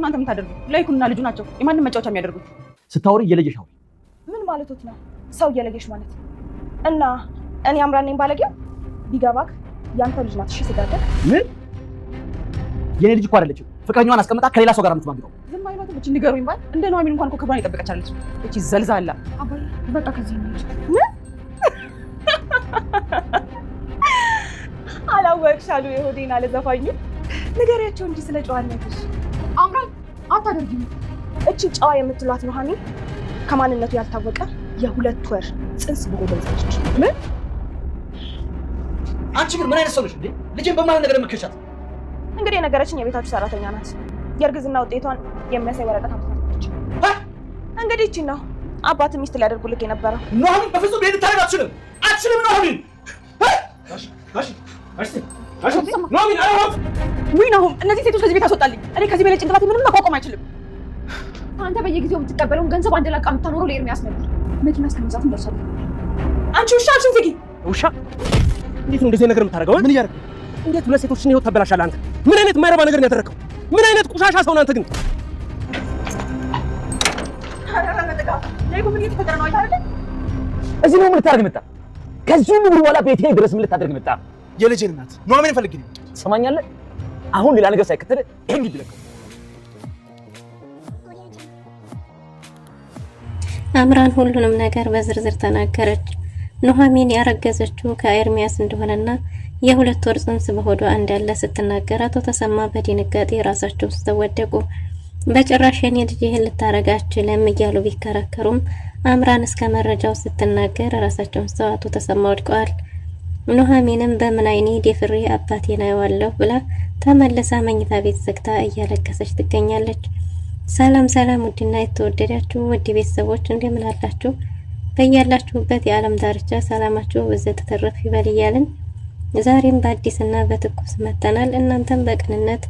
እናንተ ምን ታደርጉ? ላይኩንና ልጁ ናቸው የማንም መጫወቻ የሚያደርጉት። ስታወሪ እየለየሽ አውሪ። ምን ማለቶት ነው? ሰው እየለየሽ ማለት እና እኔ አምራን ነኝ ባለጌው? ቢገባክ ያንተ ልጅ ናት። እሺ ስጋደ ምን? የኔ ልጅ እኮ አይደለችም። ፍቅረኛዋን አስቀምጣ ከሌላ ሰው ጋር የምትማግረው። ዝም አይባትም። እቺ ንገሩኝ ባል እንደ ኑሐሚን እንኳን እኮ ክብሯን የጠበቀች አለች። እቺ ዘልዛላ አባዬ በቃ ከዚህ ነው። ምን አላወቅሻሉ የሆዴን አለ ዘፋኙ። ንገሪያቸው እንጂ ስለ ጨዋነትሽ። አምራን አታደርጊም። እቺ ጨዋ የምትሏት ኑሐሚን ከማንነቱ ያልታወቀ የ2 ወር ጽንስ በሆዷ ይዛለች። ምን? አንቺ ግን ምን አይነት ሰው ነሽ እንዴ? ልጄን በማለት ነገር የምትከሻት? እንግዲህ የነገረችኝ የቤታችሁ ሰራተኛ ናት። የእርግዝና ውጤቷን የሚያሳይ ወረቀት አምጥታለች። እንግዲህ እቺ ነው አባት ሚስት ሊያደርጉልክ የነበረው። ኑሐሚን በፍጹም ይሄን ታደርግ አትችልም። አትችልም ኑሐሚን። ኑሐሚን አላውቅ። ውይ ናሁም፣ እነዚህ ሴቶች ከዚህ ቤት አስወጣልኝ። እኔ ከዚህ በላይ ጭንቅላቴ ምንም መቋቋም አይችልም። አንተ በየጊዜው የምትቀበለውን ገንዘብ አንድ ላቃ የምታኖረው ለኤርሚያስ ነበር። መኪና እስከመግዛት እንደርሳለን። አንቺ ውሻ አልሽን ዝጊ። ውሻ? እንዴት ነው እንደዚህ ነገር የምታደርገው? ምን እያደረግህ? እንዴት ሁለት ሴቶችን ህይወት ታበላሻለህ አንተ? ምን አይነት የማይረባ ነገር ነው ያደረግከው? ምን አይነት ቆሻሻ ሰው ነህ አንተ ግን? እዚህ ነው ምን ልታደርግ መጣ? ከዚህ ሁሉ በኋላ ቤቴ ድረስ ምን ልታደርግ መጣ? የልጄን እናት ኑሐሚን ፈልግ ነው። ትሰማኛለህ? አሁን ሌላ ነገር ሳይከተል ይሄን ይብለከው። አምራን ሁሉንም ነገር በዝርዝር ተናገረች። ኑሐሚን ያረገዘችው ከኤርሚያስ እንደሆነና የ2 ወር ጽንስ በሆዷ እንዳለ ስትናገር አቶ ተሰማ በድንጋጤ ራሳቸው ውስጥ ተወደቁ። በጭራሽ የኔ ልጅ ይህን ልታረግ አትችልም እያሉ ቢከራከሩም አምራን እስከ መረጃው ስትናገር ራሳቸውን ውስጥ አቶ ተሰማ ወድቀዋል። ኑሐሚንም በምን አይኔ ደፍሬ አባቴን አየዋለሁ ብላ ተመልሳ መኝታ ቤት ዘግታ እያለቀሰች ትገኛለች። ሰላም ሰላም፣ ውድና የተወደዳችሁ ውድ ቤተሰቦች እንደምን አላችሁ? በያላችሁበት የዓለም ዳርቻ ሰላማችሁ በዘት ተተረፍ ይበል እያልን ዛሬም በአዲስና በትኩስ መተናል። እናንተም በቅንነት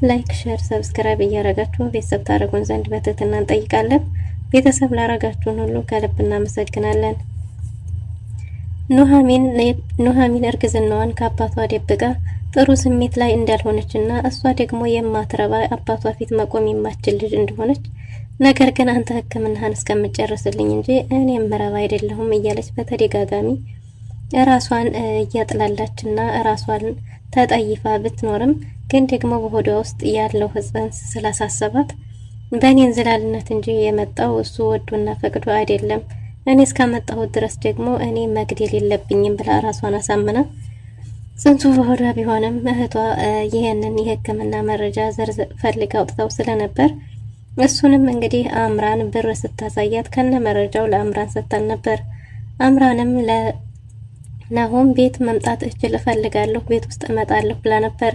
ላይክ፣ ሼር፣ ሰብስክራይብ እያረጋችሁ ቤተሰብ ታረጉን ዘንድ በትህትና እንጠይቃለን። ቤተሰብ ላረጋችሁን ሁሉ ከልብ እናመሰግናለን። ኑሐሚን እርግዝናዋን ከአባቷ ደብቃ ጥሩ ስሜት ላይ እንዳልሆነችና እሷ ደግሞ የማትረባ አባቷ ፊት መቆም የማትችል ልጅ እንደሆነች፣ ነገር ግን አንተ ሕክምናህን እስከምጨርስልኝ እንጂ እኔ ምረባ አይደለሁም እያለች በተደጋጋሚ ራሷን እያጥላላችና ራሷን ተጠይፋ ብትኖርም ግን ደግሞ በሆዷ ውስጥ ያለው ጽንስ ስላሳሰባት በእኔ እንዝላልነት እንጂ የመጣው እሱ ወዶና ፈቅዶ አይደለም፣ እኔ እስከመጣሁት ድረስ ደግሞ እኔ መግደል የለብኝም ብላ ራሷን አሳምና ጽንሱ በሆዷ ቢሆንም እህቷ ይሄንን የሕክምና መረጃ ዘርዘር ፈልጋ አውጥታው ስለነበር እሱንም እንግዲህ አምራን ብር ስታሳያት ከነ መረጃው ለአምራን ሰጥታን ነበር። አምራንም ለናሆም ቤት መምጣት እፈልጋለሁ፣ ቤት ውስጥ እመጣለሁ ብላ ነበር።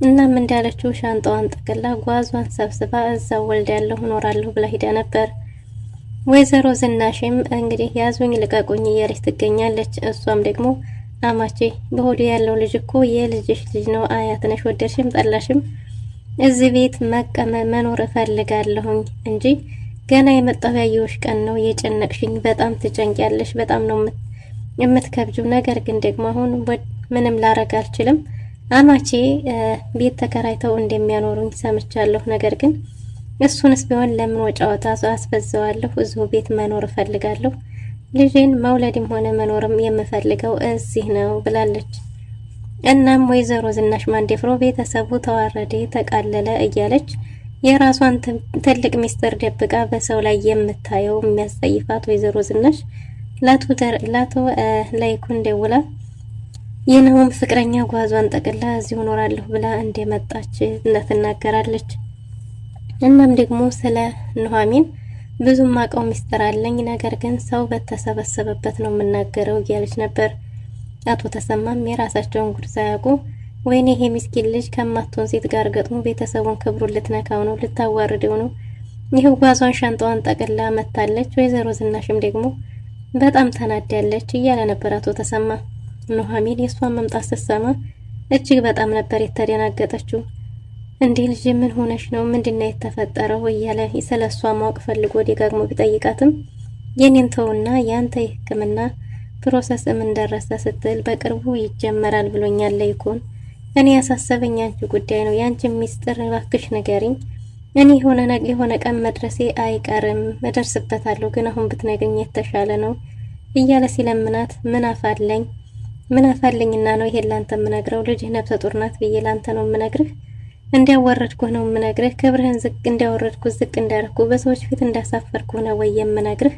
እናም እንዳለችው ሻንጣዋን ጠቅላ ጓዟን ሰብስባ እዛው ወልዳለሁ እኖራለሁ ብላ ሄዳ ነበር። ወይዘሮ ዝናሽም እንግዲህ ያዙኝ ልቀቁኝ እያለች ትገኛለች። እሷም ደግሞ አማቼ በሆዱ ያለው ልጅ እኮ የልጅሽ ልጅ ነው፣ አያት ነሽ፣ ወደድሽም ጠላሽም እዚህ ቤት መኖር እፈልጋለሁኝ እንጂ ገና የመጣው ያየሁሽ ቀን ነው የጨነቅሽኝ። በጣም ትጨንቂያለሽ፣ በጣም ነው የምትከብጂው። ነገር ግን ደግሞ አሁን ምንም ላረግ አልችልም። አማቼ ቤት ተከራይተው እንደሚያኖሩኝ ሰምቻለሁ። ነገር ግን እሱንስ ቢሆን ለምን ወጫወታ አስፈዘዋለሁ? እዚሁ ቤት መኖር እፈልጋለሁ። ልጅን መውለድም ሆነ መኖርም የምፈልገው እዚህ ነው ብላለች። እናም ወይዘሮ ዝናሽ ማንዴፍሮ ቤተሰቡ ተዋረደ፣ ተቃለለ እያለች የራሷን ትልቅ ሚስጥር ደብቃ በሰው ላይ የምታየው የሚያስጠይፋት ወይዘሮ ዝናሽ ላቶ ላይኩን ደውላ የናሆም ፍቅረኛ ጓዟን ጠቅላ እዚሁ እኖራለሁ ብላ እንደመጣች ትናገራለች። እናም ደግሞ ስለ ኑሐሚን ብዙም ማቀው ሚስጥር አለኝ፣ ነገር ግን ሰው በተሰበሰበበት ነው የምናገረው እያለች ነበር። አቶ ተሰማም የራሳቸውን ጉድ ሳያውቁ ወይኔ ይሄ ምስኪን ልጅ ከማትሆን ሴት ጋር ገጥሞ ቤተሰቡን ክብሩን ልትነካው ነው፣ ልታዋርደው ነው፣ ይሄው ጓዟን ሻንጣዋን ጠቅላ መታለች። ወይዘሮ ዝናሽም ደግሞ በጣም ተናዳለች እያለ ነበር አቶ ተሰማ። ኑሐሚን የሷን መምጣት ስትሰማ እጅግ በጣም ነበር የተደናገጠችው። እንዴ ልጅ ምን ሆነሽ ነው? ምንድነው የተፈጠረው? እያለ ስለሷ ማወቅ ፈልጎ ደጋግሞ ቢጠይቃትም የኔን ተውና ያንተ የሕክምና ፕሮሰስ ምን ደረሰ ስትል በቅርቡ ይጀመራል ብሎኛል ለይኩን። እኔ ያሳሰበኝ አንቺ ጉዳይ ነው፣ ያንቺ ሚስጥር እባክሽ ንገሪኝ እኔ የሆነ ቀን መድረሴ አይቀርም እደርስበታለሁ፣ ግን አሁን ብትነግሪኝ የተሻለ ነው እያለ ሲለምናት ምን አፋለኝና ነው ይሄን ላንተ የምነግረው? ልጅህ ነፍሰ ጡር ናት ብዬ ላንተ ነው የምነግርህ? እንዲያወረድኩህ ነው የምነግርህ? ክብርህን ዝቅ እንዳደረኩ በሰዎች ፊት እንዳሳፈርኩህ ነው ወይ የምነግርህ?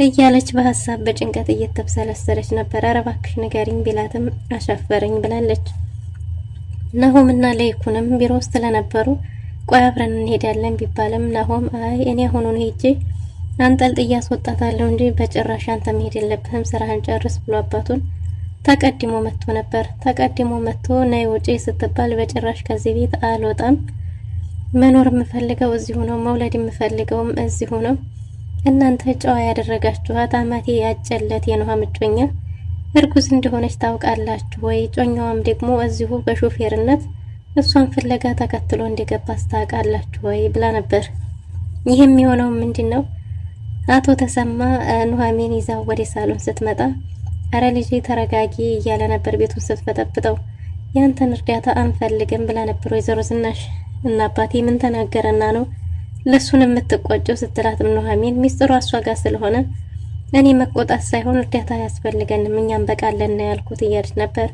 እያለች በሀሳብ በጭንቀት እየተብሰለሰለች ነበር። ኧረ እባክሽ ንገሪኝ ቢላትም አሻፈረኝ ብላለች። ናሆምና ለይኩንም ቢሮ ውስጥ ስለነበሩ ቆይ አብረን እንሄዳለን ቢባልም ናሆም አይ እኔ አሁኑን ሄጄ አንጠልጥዬ አስወጣታለሁ እንጂ በጭራሽ አንተ መሄድ የለብህም ስራህን ጨርስ ብሎ አባቱን ተቀድሞ መጥቶ ነይ ውጪ ስትባል በጭራሽ ከዚህ ቤት አልወጣም፣ መኖር የምፈልገው እዚሁ ነው፣ መውለድ የምፈልገውም እዚሁ ነው። እናንተ ጨዋ ያደረጋችኋት አማቴ ያጨለት የኑሃም እጮኛ እርጉዝ እንደሆነች ታውቃላችሁ ወይ? ጮኛዋም ደግሞ እዚሁ በሾፌርነት እሷን ፍለጋ ተከትሎ እንደገባ ታውቃላችሁ ወይ ብላ ነበር። ይህም የሆነው ምንድነው? አቶ ተሰማ ኑሃሚን ይዛው ወደ ሳሎን ስትመጣ አረ ልጄ ተረጋጊ እያለ ነበር ቤቱን ስትፈጠፍጠው። ያንተን እርዳታ አንፈልግም ብላ ነበር ወይዘሮ ዝናሽ። እና አባቴ ምን ተናገረና ነው ለሱን የምትቆጨው ስትላትም ኑሃሚን ሚስጥሩ እሷ ጋር ስለሆነ እኔ መቆጣት ሳይሆን እርዳታ ያስፈልገንም እኛም በቃለን ያልኩት እያለች ነበር።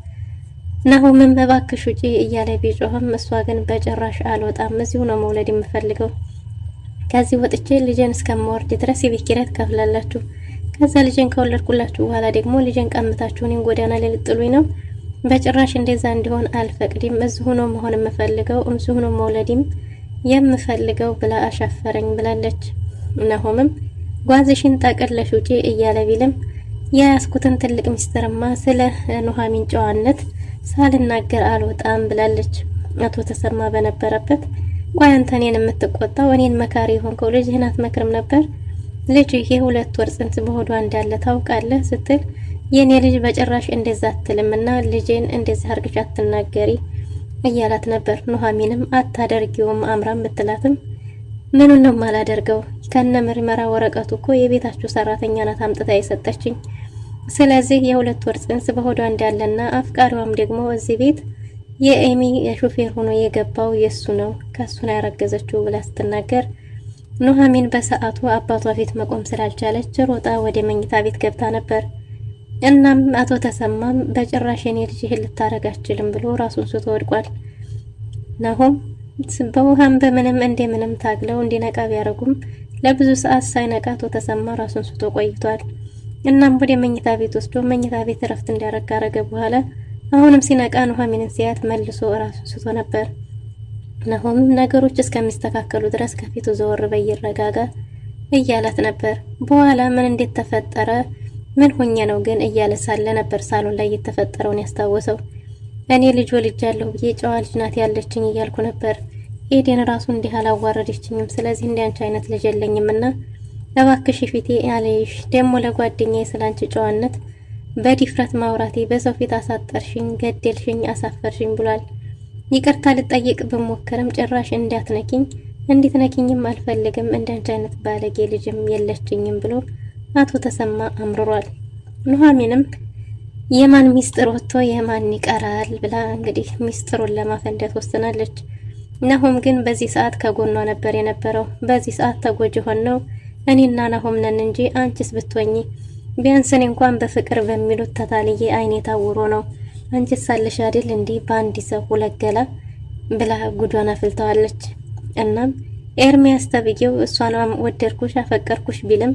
ናሆምም እባክሽ ውጪ እያለ ቢጮህም እሷ ግን በጭራሽ አልወጣም፣ እዚሁ ነው መውለድ የምፈልገው። ከዚህ ወጥቼ ልጄን እስከምወርድ ድረስ የቤት ኪራይ ትከፍላላችሁ። ከዛ ልጄን ከወለድኩላችሁ በኋላ ደግሞ ልጄን ቀምታችሁ እኔን ጎዳና ላይ ልጥሉኝ ነው? በጭራሽ እንደዛ እንዲሆን አልፈቅድም። እዚሁ ነው መሆን የምፈልገው፣ እዚሁ ነው መውለድም የምፈልገው ብላ አሻፈረኝ ብላለች። ናሆምም ጓዝሽን ጠቅለሽ ውጪ እያለ ቢልም የያዝኩትን ትልቅ ሚስጥርማ ስለ ኑሃሚን ጨዋነት ሳልናገር አልወጣም ብላለች። አቶ ተሰማ በነበረበት ቆይ አንተ እኔን የምትቆጣው እኔን መካሪ የሆንከው ልጅህን አትመክርም ነበር? ልጅ የሁለት ወር ጽንስ በሆዷ እንዳለ ታውቃለህ ስትል የኔ ልጅ በጭራሽ እንደዛ አትልምና ልጄን እንደዛ አርግሽ አትናገሪ እያላት ነበር። ኑሃሚንም አታደርጊውም አምራም ብትላትም ምኑን ነው ማላደርገው? ከነ ምርመራ ወረቀቱ እኮ የቤታችሁ ሰራተኛ ናት አምጥታ የሰጠችኝ። ስለዚህ የሁለት ወር ጽንስ በሆዷ እንዳለና አፍቃሪዋም ደግሞ እዚህ ቤት የኤሚ ሾፌር ሆኖ የገባው የሱ ነው፣ ከሱ ነው ያረገዘችው ብላ ስትናገር ኑሃሚን በሰዓቱ አባቷ ፊት መቆም ስላልቻለች ሮጣ ወደ መኝታ ቤት ገብታ ነበር። እናም አቶ ተሰማም በጭራሽ የኔ ልጅ ይህን ልታረግ አትችልም ብሎ ራሱን ስቶ ወድቋል። ናሆም በውሃም በምንም እንደምንም ታግለው እንዲነቃ ቢያረጉም ለብዙ ሰዓት ሳይነቃ አቶ ተሰማ ራሱን ስቶ ቆይቷል። እናም ወደ መኝታ ቤት ወስዶ መኝታ ቤት እረፍት እንዲያረጋ አረገ። በኋላ አሁንም ሲነቃ ኑሃሚንን ሲያት መልሶ ራሱን ስቶ ነበር። ናሆም ነገሮች እስከሚስተካከሉ ድረስ ከፊቱ ዘወር በይረጋጋ እያላት ነበር። በኋላ ምን እንዴት ተፈጠረ ምን ሆኜ ነው ግን እያለ ሳለ ነበር ሳሎን ላይ የተፈጠረውን ያስታወሰው። እኔ ልጅ ወልጃለሁ ብዬ ጨዋ ልጅ ናት ያለችኝ እያልኩ ነበር። ኤዴን ራሱ እንዲህ አላዋረደችኝም። ስለዚህ እንዲያንቺ አይነት ልጅ የለኝምና እባክሽ ፊቴ ያለይሽ ደግሞ ለጓደኛዬ ስላንቺ ጨዋነት በዲፍረት ማውራቴ በሰው ፊት አሳጠርሽኝ፣ ገደልሽኝ፣ አሳፈርሽኝ ብሏል። ይቅርታ ልጠይቅ ብሞክርም ጭራሽ እንዳትነኪኝ እንድትነኪኝም አልፈልግም፣ እንዳንቺ አይነት ባለጌ ልጅም የለችኝም ብሎ አቶ ተሰማ አምርሯል። ኑሃሚንም የማን ሚስጥር ወጥቶ የማን ይቀራል ብላ እንግዲህ ሚስጥሩን ለማፈንደት ወስናለች። ናሆም ግን በዚህ ሰዓት ከጎኗ ነበር የነበረው። በዚህ ሰዓት ተጎጂ ሆነው እኔና ናሆም ነን እንጂ አንቺስ ብትወኚ ቢያንስ እኔ እንኳን በፍቅር በሚሉት ተታልዬ አይኔ ታውሮ ነው፣ አንቺስ ሳለሽ አይደል እንዲህ በአንድ ሰው ሁለት ገላ ብላ ጉዷን አፍልተዋለች። እናም ኤርሚያስ ተብዬው እሷንም ወደድኩሽ አፈቀርኩሽ ቢልም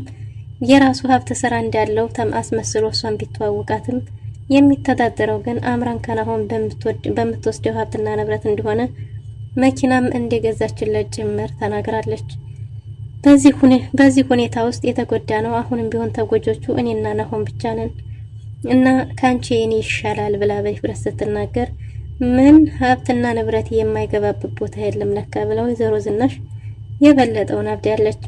የራሱ ሀብት ስራ እንዳለው አስመስሎ እሷን ቢተዋወቃትም የሚተዳደረው ግን አምራን ከናሆም በምትወስደው ሀብትና ንብረት እንደሆነ መኪናም እንደገዛችለት ጭምር ተናግራለች። በዚህ ሁኔታ ውስጥ የተጎዳ ነው አሁንም ቢሆን ተጎጆቹ እኔና ናሆም ብቻ ነን እና ካንቺ እኔ ይሻላል ብላ በድፍረት ስትናገር ምን ሀብትና ንብረት የማይገባበት ቦታ የለም ለካ ብለው ወይዘሮ ዝናሽ የበለጠውን አብዳለች።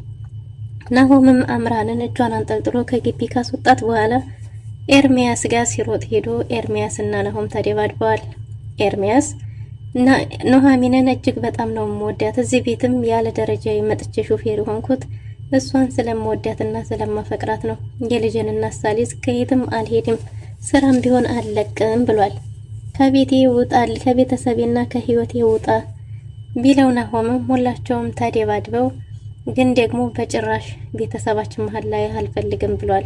ናሆምም አምራንን እጇን አንጠልጥሎ ከግቢ ካስወጣት በኋላ ኤርሚያስ ጋር ሲሮጥ ሄዶ ኤርሚያስ እና ናሆም ተደባድበዋል። ኤርሚያስ ኑሃሚንን እጅግ በጣም ነው የምወዳት፣ እዚህ ቤትም ያለ ደረጃ የመጥቼ ሾፌር ሆንኩት እሷን ስለምወዳትና ስለማፈቅራት ነው። የልጅን እናሳሊዝ ከየትም አልሄድም፣ ስራም ቢሆን አልለቅም ብሏል። ከቤቴ ውጣ፣ ከቤተሰቤና ከህይወቴ ውጣ ቢለው ናሆምም ሁላቸውም ተደባድበው ግን ደግሞ በጭራሽ ቤተሰባችን መሀል ላይ አልፈልግም ብሏል።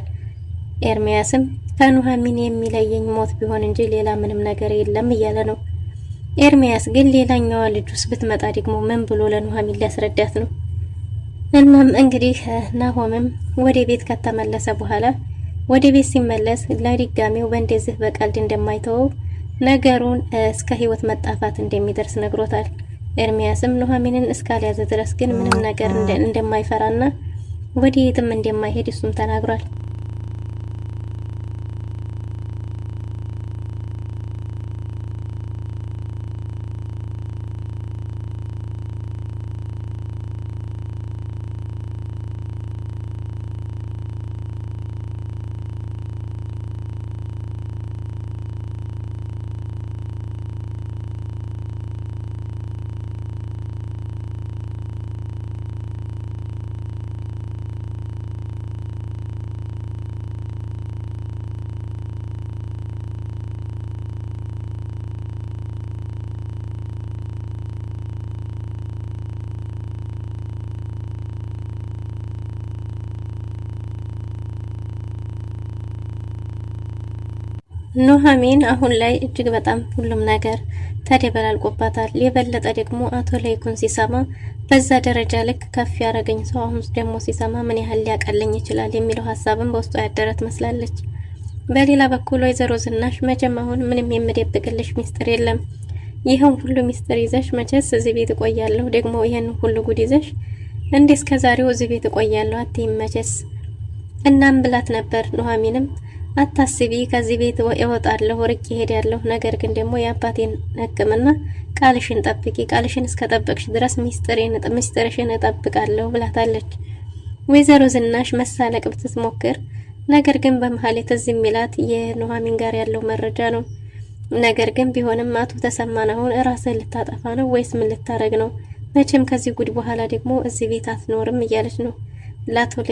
ኤርሚያስም ከኑሐሚን የሚለየኝ ሞት ቢሆን እንጂ ሌላ ምንም ነገር የለም እያለ ነው። ኤርሚያስ ግን ሌላኛዋ ልጁስ ብትመጣ ደግሞ ምን ብሎ ለኑሐሚን ሊያስረዳት ነው? እናም እንግዲህ ናሆምም ወደ ቤት ከተመለሰ በኋላ ወደ ቤት ሲመለስ ለድጋሜው በእንደዚህ በቀልድ እንደማይተወው ነገሩን እስከ ህይወት መጣፋት እንደሚደርስ ነግሮታል። ኤርሚያስም ኑሐሚንን እስካልያዘ ድረስ ግን ምንም ነገር እንደማይፈራና ወደ የትም እንደማይሄድ እሱም ተናግሯል። ኑሐሚን አሁን ላይ እጅግ በጣም ሁሉም ነገር ተደበላልቆባታል። የበለጠ ደግሞ አቶ ለይኩን ሲሰማ በዛ ደረጃ ልክ ከፍ ያረገኝ ሰው አሁን ደግሞ ሲሰማ ምን ያህል ሊያቀለኝ ይችላል የሚለው ሀሳብን በውስጧ ያደረት መስላለች። በሌላ በኩል ወይዘሮ ዝናሽ መቼም አሁን ምንም የምደብቅልሽ ሚስጥር የለም፣ ይሄን ሁሉ ሚስጥር ይዘሽ መቼስ እዚህ ቤት እቆያለሁ፣ ደግሞ ይሄን ሁሉ ጉድ ይዘሽ እንዴ እስከዛሬው እዚህ ቤት እቆያለሁ አትይም መቼስ። እናም ብላት ነበር ኑሐሚንም አታስቢ ከዚህ ቤት እወጣለሁ ርቄ እሄዳለሁ፣ ነገር ግን ደግሞ የአባቴን ሕክምና ቃልሽን ጠብቂ፣ ቃልሽን እስከጠበቅሽ ድረስ ሚስጥርሽን እጠብቃለሁ ብላታለች። ወይዘሮ ዝናሽ መሳለቅ ብትሞክር ነገር ግን በመሀል ትዝ የሚላት የኑሐሚን ጋር ያለው መረጃ ነው። ነገር ግን ቢሆንም አቶ ተሰማን አሁን ራስህ ልታጠፋ ነው ወይስ ምን ልታረግ ነው? መቼም ከዚህ ጉድ በኋላ ደግሞ እዚህ ቤት አትኖርም እያለች ነው ላቶሌ።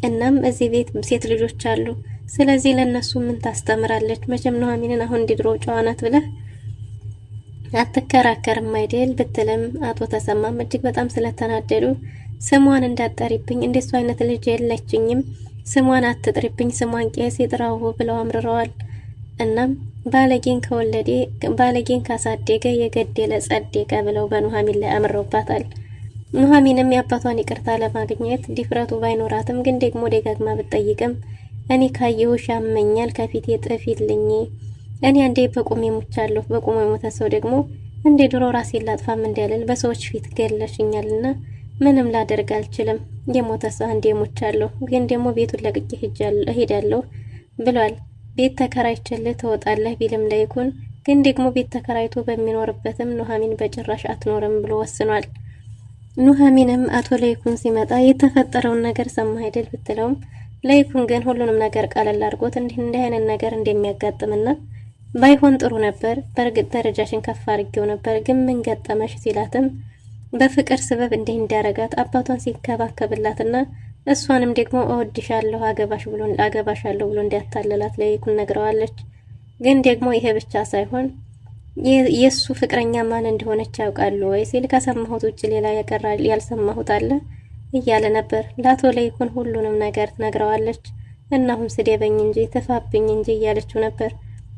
እናም እዚህ ቤት ሴት ልጆች አሉ፣ ስለዚህ ለነሱ ምን ታስተምራለች? መቼም ኑሐሚንን አሁን እንዲድሮ ጨዋናት ብለህ አትከራከርም አይደል ብትልም አቶ ተሰማም እጅግ በጣም ስለተናደዱ ስሟን እንዳጠሪብኝ እንደሱ አይነት ልጅ የለችኝም፣ ስሟን አትጥሪብኝ፣ ስሟን ቄስ ይጥራው ብለው አምርረዋል። እናም ባለጌን ካሳደገ የገደለ ጸደቀ ብለው በኑሐሚን ላይ አምረውባታል። ኑሐሚንም የአባቷን ይቅርታ ለማግኘት ድፍረቱ ባይኖራትም ግን ደግሞ ደጋግማ ብትጠይቅም እኔ ካየሁሽ ያመኛል፣ ከፊቴ ጥፊልኝ፣ እኔ አንዴ በቁሜ ሞቻለሁ፣ በቁሜ የሞተ ሰው ደግሞ እንደ ድሮ ራሴን ላጥፋም እንዳልል በሰዎች ፊት ገለሽኛልና ምንም ላደርግ አልችልም፣ የሞተ ሰው አንዴ ሞቻለሁ፣ ግን ደግሞ ቤቱን ለቅቄ እሄዳለሁ ብሏል። ቤት ተከራይችልህ ትወጣለህ ቢልም ለይኩን ግን ደግሞ ቤት ተከራይቶ በሚኖርበትም ኑሐሚን በጭራሽ አትኖርም ብሎ ወስኗል። ኑሐሚንም አቶ ለይኩን ሲመጣ የተፈጠረውን ነገር ሰማ አይደል ብትለውም ለይኩን ግን ሁሉንም ነገር ቀለል አድርጎት እንዲህ አይነት ነገር እንደሚያጋጥምና ባይሆን ጥሩ ነበር፣ በእርግጥ ደረጃሽን ከፍ አድርጌው ነበር፣ ግን ምን ገጠመሽ ሲላትም በፍቅር ስበብ እንዲህ እንዳረጋት አባቷን ሲከባከብላትና እሷንም ደግሞ እወድሻለሁ አገባሻለሁ ብሎ እንዲያታለላት ለይኩን ነግረዋለች። ግን ደግሞ ይሄ ብቻ ሳይሆን የሱ ፍቅረኛ ማን እንደሆነች ያውቃሉ ወይ ሲል ከሰማሁት ውጭ ሌላ ያልሰማሁት አለ እያለ ነበር። ለአቶ ለይኩን ሁሉንም ነገር ትነግረዋለች። እናሁን ስደበኝ እንጂ ተፋብኝ እንጂ እያለችው ነበር።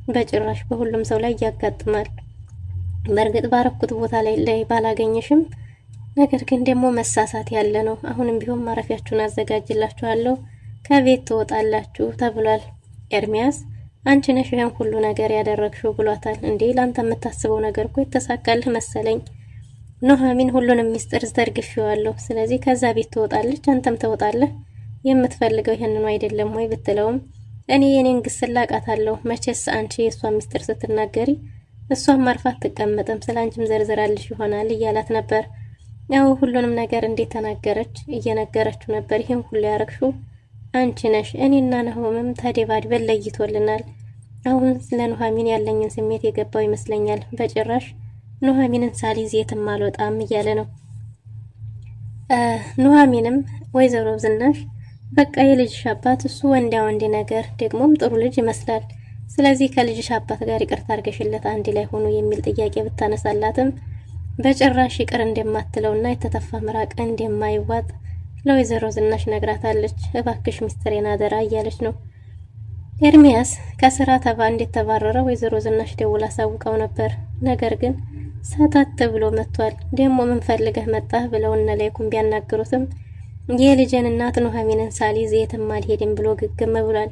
በጭራሽ በሁሉም ሰው ላይ ያጋጥማል። በእርግጥ ባረኩት ቦታ ላይ ባላገኝሽም፣ ነገር ግን ደግሞ መሳሳት ያለ ነው። አሁንም ቢሆን ማረፊያችሁን አዘጋጅላችኋለሁ፣ ከቤት ትወጣላችሁ ተብሏል። ኤርሚያስ አንቺ ነሽ ይሄን ሁሉ ነገር ያደረግሽው ብሏታል። እንዴ ላንተ የምታስበው ነገር እኮ የተሳካልህ መሰለኝ። ኑሐሚን ሁሉንም ሚስጥር ዘርግፌዋለሁ፣ ስለዚህ ከዛ ቤት ትወጣለች፣ አንተም ትወጣለህ። የምትፈልገው ይሄንን አይደለም ወይ ብትለውም እኔ የኔን ግስላ አውቃታለሁ፣ መቼስ አንቺ የሷ ሚስጥር ስትናገሪ እሷም ማርፋት ትቀመጥም፣ ስላንቺም ዘርዝራልሽ ይሆናል እያላት ነበር። ያው ሁሉንም ነገር እንዴት ተናገረች እየነገረችው ነበር። ይሄን ሁሉ ያረግሽው አንቺ ነሽ። እኔና ናሆምም ተደባድበን ለይቶልናል። አሁን ስለ ኑሐሚን ያለኝን ስሜት የገባው ይመስለኛል። በጭራሽ ኑሐሚንን ሳልይዝ የትም አልወጣም እያለ ነው። ኑሐሚንም ወይዘሮ ዝናሽ በቃ የልጅሽ አባት እሱ ወንዳ ወንድ ነገር ደግሞም ጥሩ ልጅ ይመስላል፣ ስለዚህ ከልጅሽ አባት ጋር ይቅርታ አድርገሽለት አንድ ላይ ሆኑ የሚል ጥያቄ ብታነሳላትም በጭራሽ ይቅር እንደማትለውና የተተፋ ምራቅ እንደማይዋጥ ለወይዘሮ ዝናሽ ነግራታለች። እባክሽ ሚስትሬን አደራ እያለች ነው። ኤርሚያስ ከስራ እንደተባረረ ወይዘሮ ዝናሽ ደውላ አሳውቀው ነበር። ነገር ግን ሰታት ብሎ መጥቷል። ደግሞ ምን ፈልገህ መጣህ ብለው እነ ላይኩን ቢያናግሩትም የልጅን እናት ኑሐሚንን ሳሊዝ የትም አልሄድም ብሎ ግግም ብሏል።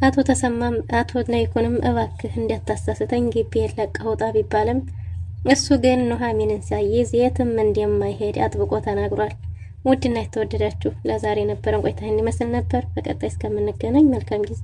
አቶ ተሰማም አቶ ላይኩንም እባክህ እንዳታሳስተኝ ግቢዬን ለቀህ ውጣ ቢባልም እሱ ግን ኑሐሚንን ሳይዝ የትም እንደማይሄድ አጥብቆ ተናግሯል። ውድና የተወደዳችሁ ለዛሬ ነበረን ቆይታ ይመስል ነበር። በቀጣይ እስከምንገናኝ መልካም ጊዜ